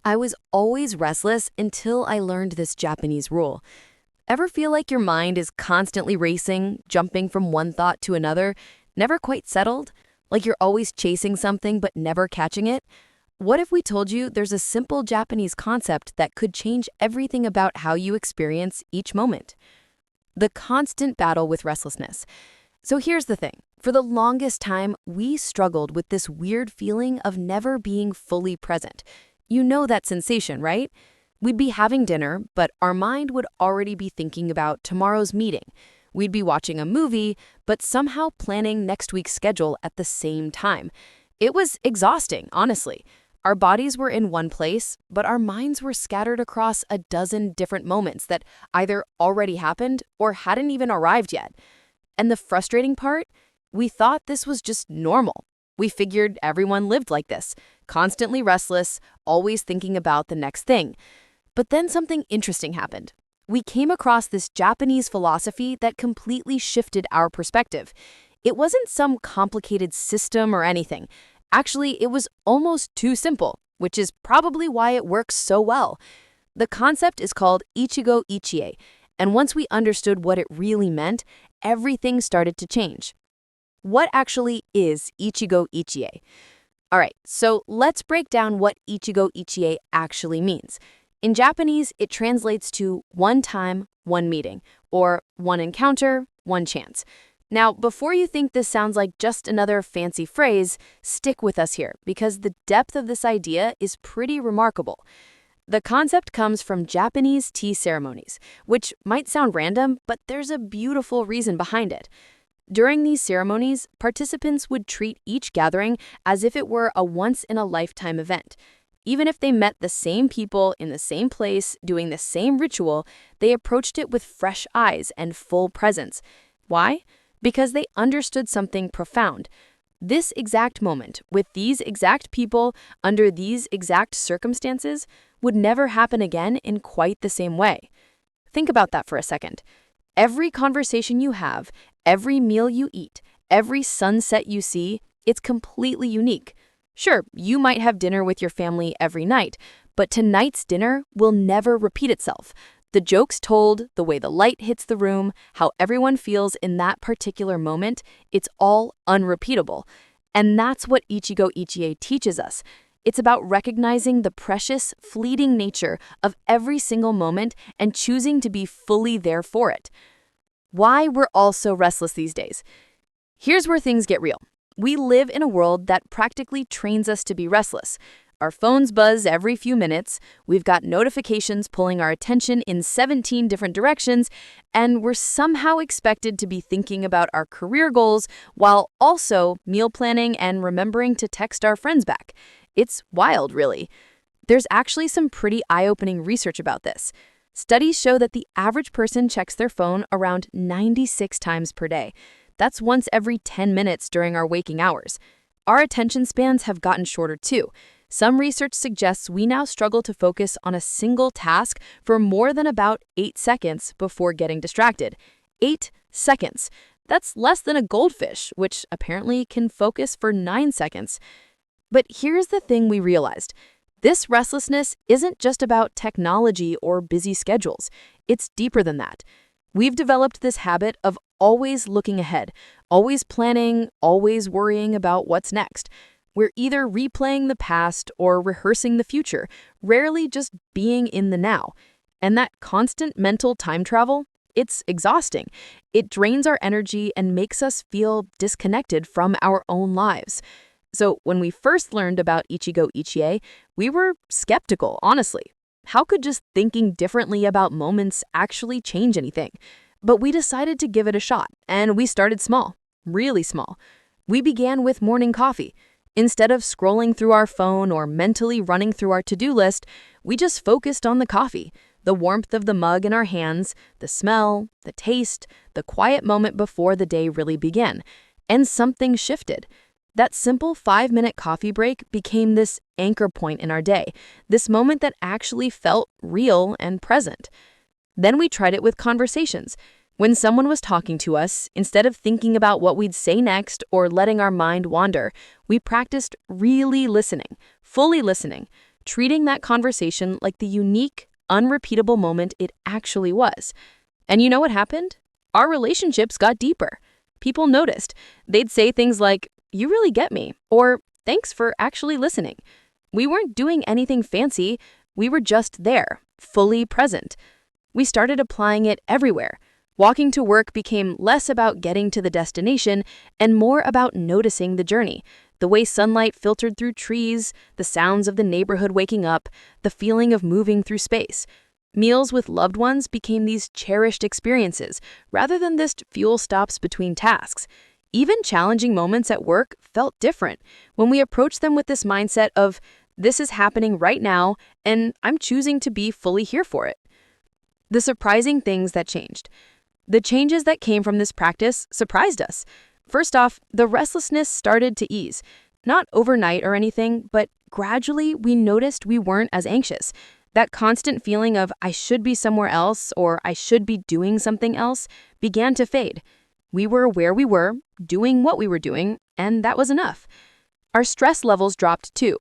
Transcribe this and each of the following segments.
I was always restless until I learned this Japanese rule. Ever feel like your mind is constantly racing, jumping from one thought to another, never quite settled? Like you're always chasing something but never catching it? What if we told you there's a simple Japanese concept that could change everything about how you experience each moment? The constant battle with restlessness. So here's the thing. For the longest time, we struggled with this weird feeling of never being fully present. You know that sensation, right? We'd be having dinner, but our mind would already be thinking about tomorrow's meeting. We'd be watching a movie, but somehow planning next week's schedule at the same time. It was exhausting, honestly. Our bodies were in one place, but our minds were scattered across a dozen different moments that either already happened or hadn't even arrived yet. And the frustrating part? We thought this was just normal. We figured everyone lived like this, constantly restless, always thinking about the next thing. But then something interesting happened. We came across this Japanese philosophy that completely shifted our perspective. It wasn't some complicated system or anything. Actually, it was almost too simple, which is probably why it works so well. The concept is called Ichigo Ichie, and once we understood what it really meant, everything started to change. What actually is Ichigo Ichie? All right, so let's break down what Ichigo Ichie actually means. In Japanese, it translates to one time, one meeting, or one encounter, one chance. Now, before you think this sounds like just another fancy phrase, stick with us here, because the depth of this idea is pretty remarkable. The concept comes from Japanese tea ceremonies, which might sound random, but there's a beautiful reason behind it. During these ceremonies, participants would treat each gathering as if it were a once-in-a-lifetime event. Even if they met the same people in the same place doing the same ritual, they approached it with fresh eyes and full presence. Why? Because they understood something profound. This exact moment, with these exact people, under these exact circumstances, would never happen again in quite the same way. Think about that for a second. Every conversation you have, every meal you eat, every sunset you see, it's completely unique. Sure, you might have dinner with your family every night, but tonight's dinner will never repeat itself. The jokes told, the way the light hits the room, how everyone feels in that particular moment, it's all unrepeatable. And that's what Ichigo Ichie teaches us. It's about recognizing the precious, fleeting nature of every single moment and choosing to be fully there for it. Why we're all so restless these days. Here's where things get real. We live in a world that practically trains us to be restless. Our phones buzz every few minutes, we've got notifications pulling our attention in 17 different directions, and we're somehow expected to be thinking about our career goals while also meal planning and remembering to text our friends back. It's wild, really. There's actually some pretty eye-opening research about this. Studies show that the average person checks their phone around 96 times per day. That's once every 10 minutes during our waking hours. Our attention spans have gotten shorter too. Some research suggests we now struggle to focus on a single task for more than about 8 seconds before getting distracted. 8 seconds. That's less than a goldfish, which apparently can focus for 9 seconds. But here's the thing we realized. This restlessness isn't just about technology or busy schedules. It's deeper than that. We've developed this habit of always looking ahead, always planning, always worrying about what's next. We're either replaying the past or rehearsing the future, rarely just being in the now. And that constant mental time travel, it's exhausting. It drains our energy and makes us feel disconnected from our own lives. So when we first learned about Ichigo Ichie, we were skeptical, honestly. How could just thinking differently about moments actually change anything? But we decided to give it a shot, and we started small, really small. We began with morning coffee. Instead of scrolling through our phone or mentally running through our to-do list, we just focused on the coffee, the warmth of the mug in our hands, the smell, the taste, the quiet moment before the day really began. And something shifted. That simple 5-minute coffee break became this anchor point in our day, this moment that actually felt real and present. Then we tried it with conversations. When someone was talking to us, instead of thinking about what we'd say next or letting our mind wander, we practiced really listening, fully listening. treating that conversation like the unique, unrepeatable moment it actually was. And you know what happened? Our relationships got deeper. People noticed. They'd say things like, "You really get me," or "Thanks for actually listening." We weren't doing anything fancy. We were just there, fully present. We started applying it everywhere. Walking to work became less about getting to the destination and more about noticing the journey. The way sunlight filtered through trees, the sounds of the neighborhood waking up, the feeling of moving through space. Meals with loved ones became these cherished experiences rather than just fuel stops between tasks. Even challenging moments at work felt different when we approached them with this mindset of, "This is happening right now, and I'm choosing to be fully here for it." The surprising things that changed. The changes that came from this practice surprised us. First off, the restlessness started to ease. Not overnight or anything, but gradually we noticed we weren't as anxious. That constant feeling of "I should be somewhere else" or "I should be doing something else" began to fade. We were where we were, doing what we were doing, and that was enough. Our stress levels dropped too.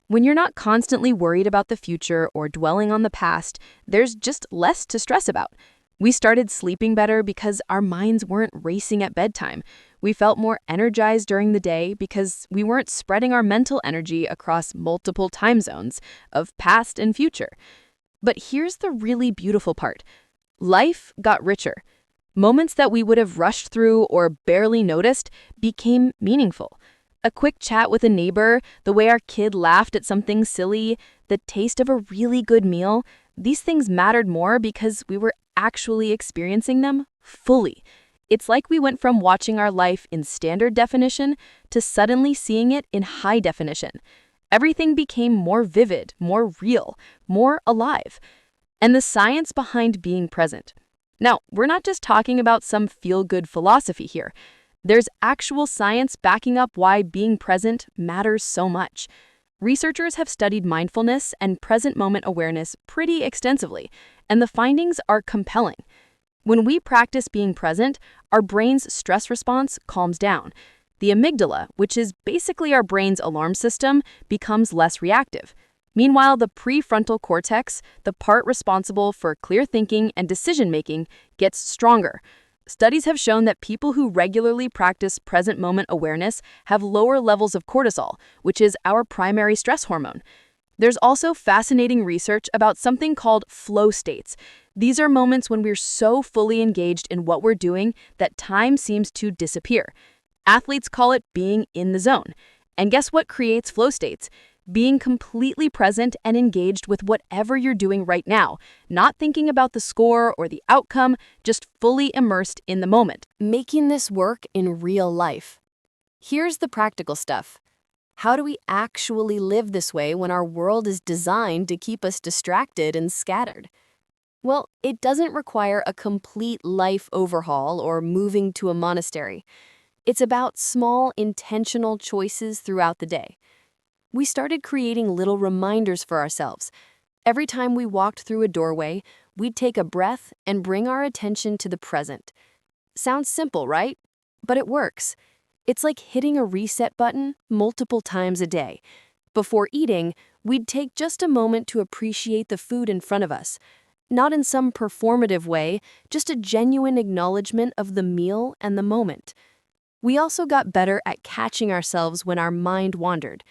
When you're not constantly worried about the future or dwelling on the past, there's just less to stress about. We started sleeping better because our minds weren't racing at bedtime. We felt more energized during the day because we weren't spreading our mental energy across multiple time zones of past and future. But here's the really beautiful part. Life got richer. Moments that we would have rushed through or barely noticed became meaningful. A quick chat with a neighbor, the way our kid laughed at something silly, the taste of a really good meal, these things mattered more because we were actually experiencing them fully. It's like we went from watching our life in standard definition to suddenly seeing it in high definition. Everything became more vivid, more real, more alive. And the science behind being present. Now, we're not just talking about some feel-good philosophy here. There's actual science backing up why being present matters so much. Researchers have studied mindfulness and present moment awareness pretty extensively, and the findings are compelling. When we practice being present, our brain's stress response calms down. The amygdala, which is basically our brain's alarm system, becomes less reactive. Meanwhile, the prefrontal cortex, the part responsible for clear thinking and decision-making, gets stronger. Studies have shown that people who regularly practice present moment awareness have lower levels of cortisol, which is our primary stress hormone. There's also fascinating research about something called flow states. These are moments when we're so fully engaged in what we're doing that time seems to disappear. Athletes call it being in the zone. And guess what creates flow states? Being completely present and engaged with whatever you're doing right now, not thinking about the score or the outcome, just fully immersed in the moment. Making this work in real life. Here's the practical stuff. How do we actually live this way when our world is designed to keep us distracted and scattered? Well, it doesn't require a complete life overhaul or moving to a monastery. It's about small, intentional choices throughout the day. We started creating little reminders for ourselves. Every time we walked through a doorway, we'd take a breath and bring our attention to the present. Sounds simple, right? But it works. It's like hitting a reset button multiple times a day. Before eating, we'd take just a moment to appreciate the food in front of us. Not in some performative way, just a genuine acknowledgement of the meal and the moment. We also got better at catching ourselves when our mind wandered.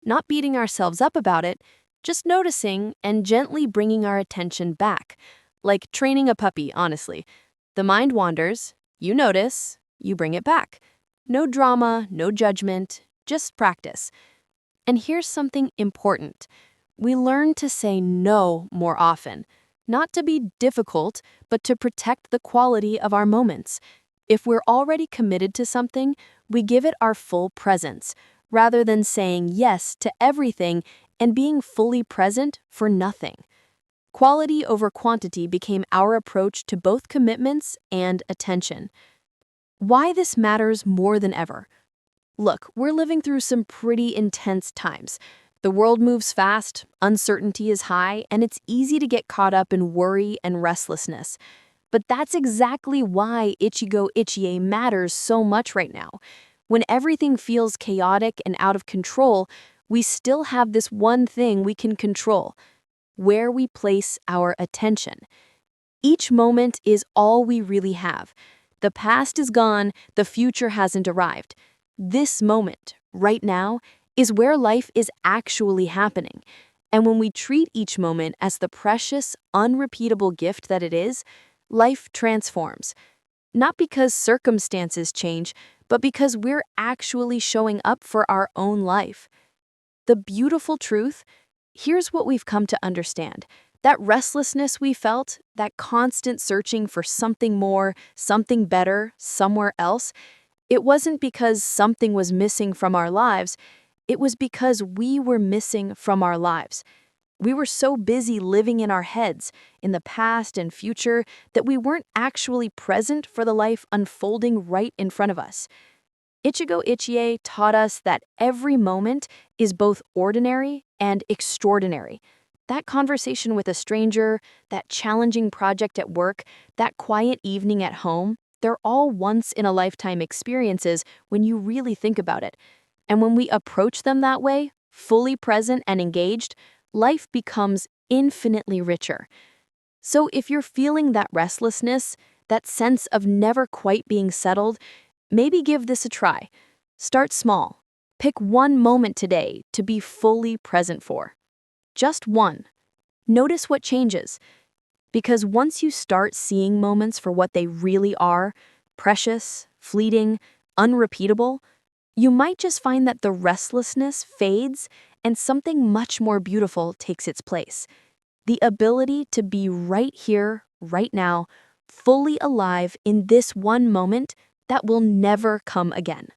Not beating ourselves up about it, just noticing and gently bringing our attention back. Like training a puppy, honestly. The mind wanders, you notice, you bring it back. No drama, no judgment, just practice. And here's something important. We learn to say no more often. Not to be difficult, but to protect the quality of our moments. If we're already committed to something, we give it our full presence, rather than saying yes to everything and being fully present for nothing. Quality over quantity became our approach to both commitments and attention. Why this matters more than ever. Look, we're living through some pretty intense times. The world moves fast, uncertainty is high, and it's easy to get caught up in worry and restlessness. But that's exactly why Ichigo Ichie matters so much right now. When everything feels chaotic and out of control, we still have this one thing we can control: where we place our attention. Each moment is all we really have. The past is gone, the future hasn't arrived. This moment, right now, is where life is actually happening. And when we treat each moment as the precious, unrepeatable gift that it is, life transforms. Not because circumstances change, but because we're actually showing up for our own life. The beautiful truth: here's what we've come to understand. That restlessness we felt, that constant searching for something more, something better, somewhere else, it wasn't because something was missing from our lives, it was because we were missing from our lives. We were so busy living in our heads, in the past and future, that we weren't actually present for the life unfolding right in front of us. Ichigo Ichie taught us that every moment is both ordinary and extraordinary. That conversation with a stranger, that challenging project at work, that quiet evening at home, they're all once-in-a-lifetime experiences when you really think about it. And when we approach them that way, fully present and engaged, life becomes infinitely richer. So if you're feeling that restlessness, that sense of never quite being settled, maybe give this a try. Start small. Pick one moment today to be fully present for. Just one. Notice what changes. Because once you start seeing moments for what they really are, precious, fleeting, unrepeatable, you might just find that the restlessness fades and something much more beautiful takes its place. The ability to be right here, right now, fully alive in this one moment that will never come again.